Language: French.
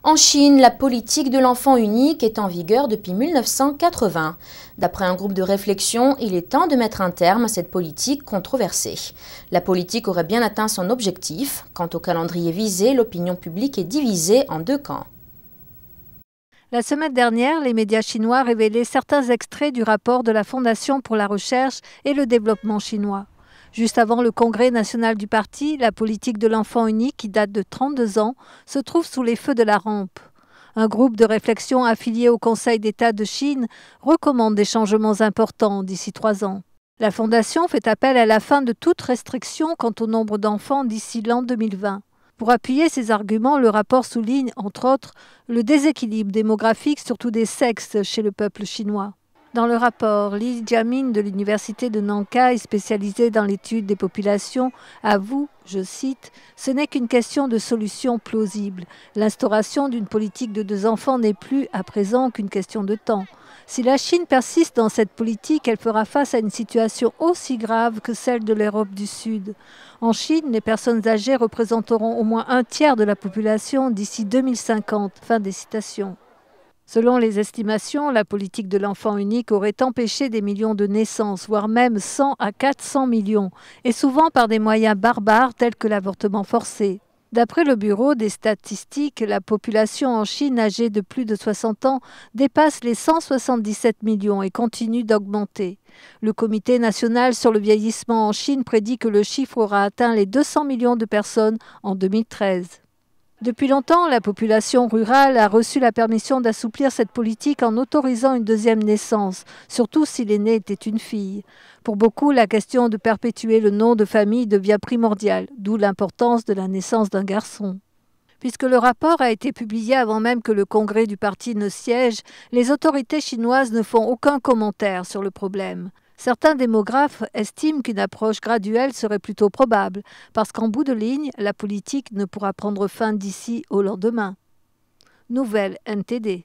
En Chine, la politique de l'enfant unique est en vigueur depuis 1980. D'après un groupe de réflexion, il est temps de mettre un terme à cette politique controversée. La politique aurait bien atteint son objectif. Quant au calendrier visé, l'opinion publique est divisée en deux camps. La semaine dernière, les médias chinois révélaient certains extraits du rapport de la Fondation pour la recherche et le développement chinois. Juste avant le congrès national du parti, la politique de l'enfant unique, qui date de 32 ans, se trouve sous les feux de la rampe. Un groupe de réflexion affilié au Conseil d'État de Chine recommande des changements importants d'ici 3 ans. La Fondation fait appel à la fin de toute restriction quant au nombre d'enfants d'ici l'an 2020. Pour appuyer ces arguments, le rapport souligne, entre autres, le déséquilibre démographique, surtout des sexes, chez le peuple chinois. Dans le rapport, Li Jiamin de l'université de Nankai, spécialisée dans l'étude des populations, avoue, je cite, « Ce n'est qu'une question de solution plausible. L'instauration d'une politique de 2 enfants n'est plus, à présent, qu'une question de temps. Si la Chine persiste dans cette politique, elle fera face à une situation aussi grave que celle de l'Europe du Sud. En Chine, les personnes âgées représenteront au moins 1/3 de la population d'ici 2050. » Fin des citations. Selon les estimations, la politique de l'enfant unique aurait empêché des millions de naissances, voire même 100 à 400 millions, et souvent par des moyens barbares tels que l'avortement forcé. D'après le Bureau des statistiques, la population en Chine âgée de plus de 60 ans dépasse les 177 millions et continue d'augmenter. Le Comité national sur le vieillissement en Chine prédit que le chiffre aura atteint les 200 millions de personnes en 2013. Depuis longtemps, la population rurale a reçu la permission d'assouplir cette politique en autorisant une 2e naissance, surtout si l'aînée était une fille. Pour beaucoup, la question de perpétuer le nom de famille devient primordiale, d'où l'importance de la naissance d'un garçon. Puisque le rapport a été publié avant même que le congrès du parti ne siège, les autorités chinoises ne font aucun commentaire sur le problème. Certains démographes estiment qu'une approche graduelle serait plutôt probable, parce qu'en bout de ligne, la politique ne pourra prendre fin d'ici au lendemain. Nouvelle NTD.